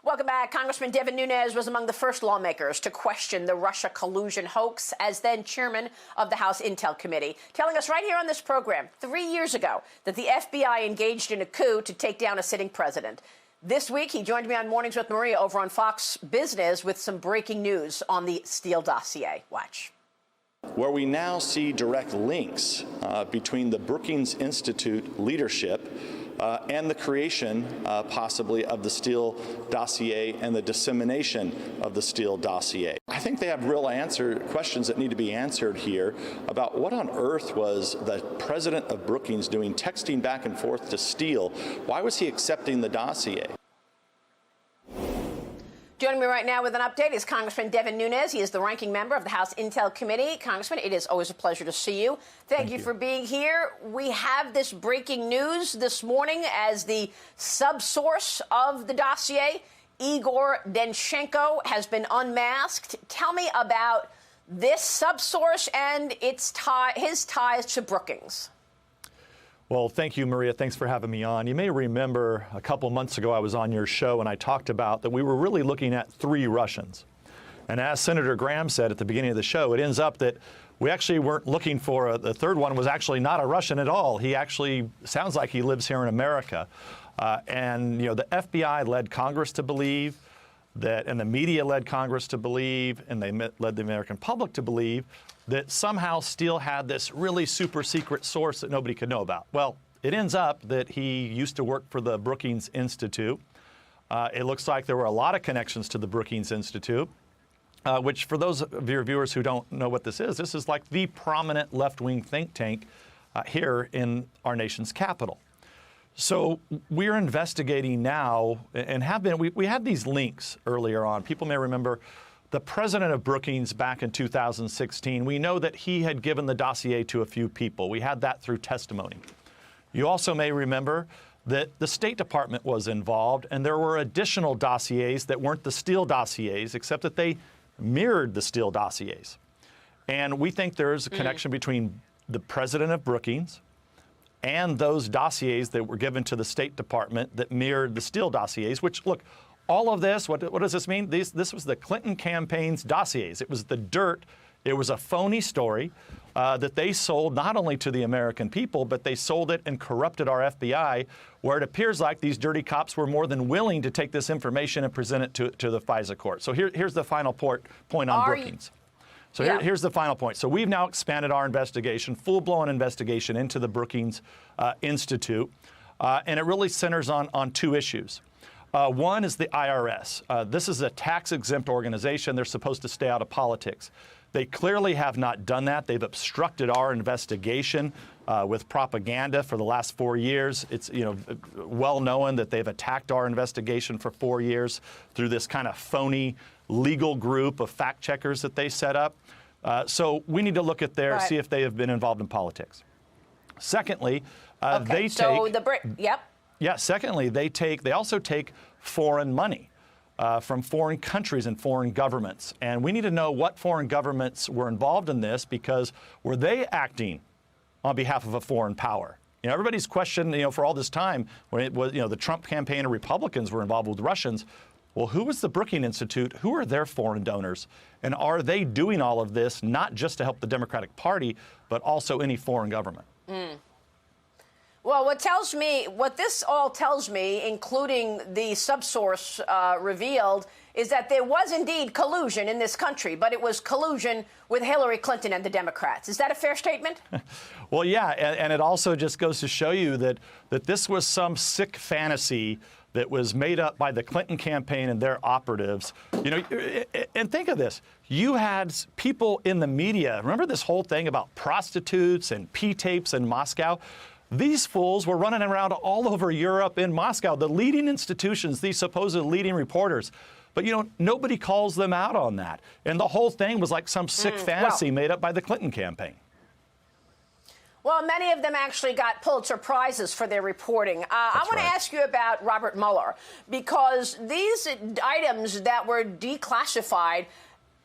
Welcome back. Congressman Rep Nunes was among the first lawmakers to question the Russia collusion hoax as then chairman of the House Intel Committee, telling us right here on this program 3 years ago that the FBI engaged in a coup to take down a sitting president. This week, he joined me on Mornings with Maria over on Fox Business with some breaking news on the Steele dossier. Watch. Where we now see direct links between the Brookings Institute leadership and the creation, possibly, of the Steele dossier and the dissemination of the Steele dossier. I think they have real questions that need to be answered here about what on earth was the president of Brookings doing, texting back and forth to Steele. Why was he accepting the dossier? Joining me right now with an update is Congressman Rep Nunes. He is the ranking member of the House Intel Committee. Congressman, it is always a pleasure to see you. Thank you for being here. We have this breaking news this morning as the subsource of the dossier, Igor Danchenko, has been unmasked. Tell me about this subsource and his ties to Brookings. Well, thank you, Maria. Thanks for having me on. You may remember a couple months ago I was on your show and I talked about that we were really looking at 3 Russians. And as Senator Graham said at the beginning of the show, it ends up that we actually weren't looking for the third one was actually not a Russian at all. He actually sounds like he lives here in America. And, you know, the FBI led Congress to believe that, and the media led Congress to believe, and they led the American public to believe that somehow Steele had this really super secret source that nobody could know about. Well, it ends up that he used to work for the Brookings Institute. It looks like there were a lot of connections to the Brookings Institute, which for those of your viewers who don't know what this is like the prominent left-wing think tank here in our nation's capital. So we're investigating now and have been, we had these links earlier on. People may remember the president of Brookings back in 2016, we know that he had given the dossier to a few people. We had that through testimony. You also may remember that the State Department was involved and there were additional dossiers that weren't the Steele dossiers, except that they mirrored the Steele dossiers. And we think there's a connection between the president of Brookings and those dossiers that were given to the State Department that mirrored the Steele dossiers, which, look, all of this, what does this mean? This was the Clinton campaign's dossiers. It was the dirt. It was a phony story that they sold not only to the American people, but they sold it and corrupted our FBI, where it appears like these dirty cops were more than willing to take this information and present it to the FISA court. So here's the final point on Brookings. So here's the final point. So we've now expanded our investigation, full-blown investigation into the Brookings Institute, and it really centers on 2 issues. One is the IRS. This is a tax-exempt organization. They're supposed to stay out of politics. They clearly have not done that. They've obstructed our investigation with propaganda for the last 4 years. It's well known that they've attacked our investigation for 4 years through this kind of phony legal group of fact checkers that they set up. So we need to look at there, see if they have been involved in politics. Secondly, secondly, they also take foreign money from foreign countries and foreign governments. And we need to know what foreign governments were involved in this, because were they acting on behalf of a foreign power? Everybody's questioned, for all this time when it was, the Trump campaign and Republicans were involved with Russians. Well, who was the Brookings Institute? Who are their foreign donors? And are they doing all of this not just to help the Democratic Party, but also any foreign government? Well, what this all tells me, including the subsource revealed, is that there was indeed collusion in this country, but it was collusion with Hillary Clinton and the Democrats. Is that a fair statement? Well, yeah, and it also just goes to show you that this was some sick fantasy that was made up by the Clinton campaign and their operatives. And think of this. You had people in the media. Remember this whole thing about prostitutes and P-tapes in Moscow? These fools were running around all over Europe in Moscow, the leading institutions, these supposed leading reporters. But, nobody calls them out on that. And the whole thing was like some sick fantasy made up by the Clinton campaign. Well, many of them actually got Pulitzer Prizes for their reporting. I want to ask you about Robert Mueller, because these items that were declassified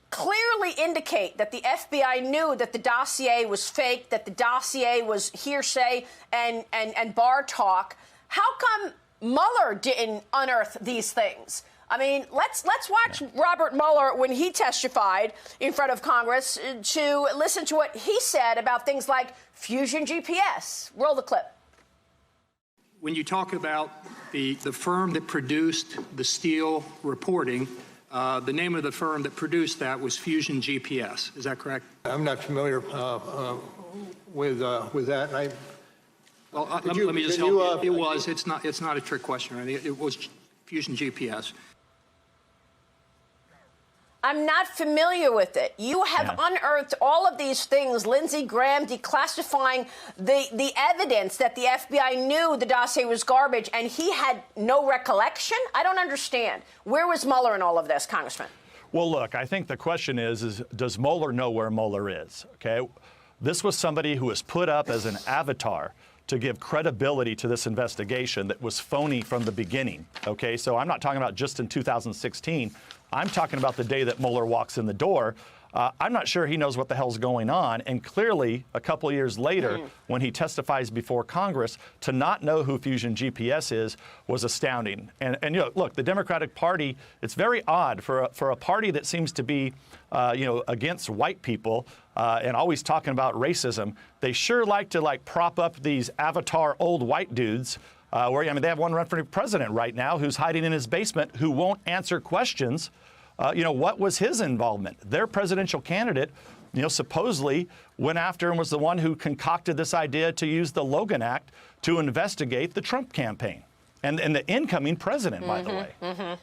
clearly indicate that the FBI knew that the dossier was fake, that the dossier was hearsay and bar talk. How come Mueller didn't unearth these things? I mean, let's watch Robert Mueller when he testified in front of Congress to listen to what he said about things like Fusion GPS. Roll the clip. When you talk about the firm that produced the Steele reporting, the name of the firm that produced that was Fusion GPS. Is that correct? I'm not familiar with that. And let me just help you. It was. It's not a trick question. Right? It was Fusion GPS. I'm not familiar with it. You have unearthed all of these things, Lindsey Graham declassifying the evidence that the FBI knew the dossier was garbage, and he had no recollection? I don't understand. Where was Mueller in all of this, Congressman? Well, look, I think the question is does Mueller know where Mueller is? Okay, this was somebody who was put up as an avatar to give credibility to this investigation that was phony from the beginning. Okay, so I'm not talking about just in 2016. I'm talking about the day that Mueller walks in the door. I'm not sure he knows what the hell's going on. And clearly, a couple of years later, when he testifies before Congress, to not know who Fusion GPS is was astounding. And you know, look, the Democratic Party, it's very odd for a party that seems to be, against white people and always talking about racism. They sure like to prop up these avatar old white dudes. They have one run for president right now who's hiding in his basement who won't answer questions. What was his involvement? Their presidential candidate, supposedly went after and was the one who concocted this idea to use the Logan Act to investigate the Trump campaign and the incoming president, by the way.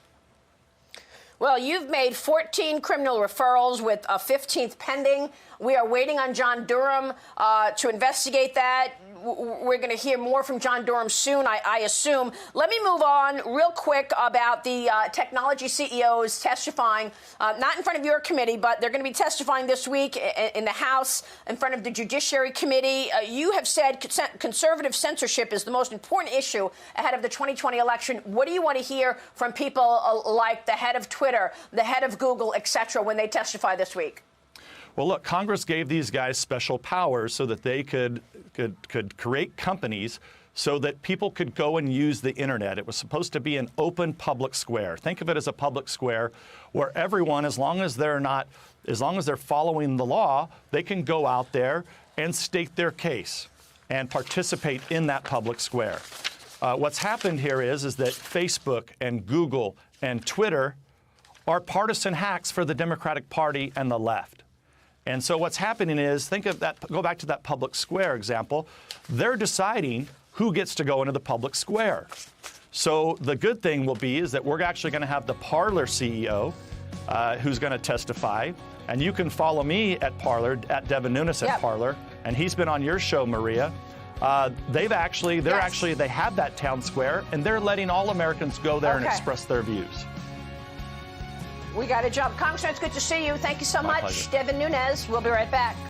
Well, you've made 14 criminal referrals with a 15th pending. We are waiting on John Durham to investigate that. We're going to hear more from John Durham soon, I assume. Let me move on real quick about the technology CEOs testifying, not in front of your committee, but they're going to be testifying this week in the House in front of the Judiciary Committee. You have said conservative censorship is the most important issue ahead of the 2020 election. What do you want to hear from people like the head of Twitter, the head of Google, et cetera, when they testify this week? Well, look, Congress gave these guys special powers so that they could create companies so that people could go and use the internet. It was supposed to be an open public square. Think of it as a public square where everyone, as long as they're following the law, they can go out there and state their case and participate in that public square. What's happened here is that Facebook and Google and Twitter are partisan hacks for the Democratic Party and the left. And so what's happening is, think of that, go back to that public square example. They're deciding who gets to go into the public square. So the good thing will be is that we're actually going to have the Parler CEO who's going to testify. And you can follow me at Parler, at Devin Nunes at Parler. And he's been on your show, Maria. They have that town square, and they're letting all Americans go there and express their views. We got to jump. Congressman, it's good to see you. Thank you so much. Pleasure. Devin Nunes. We'll be right back.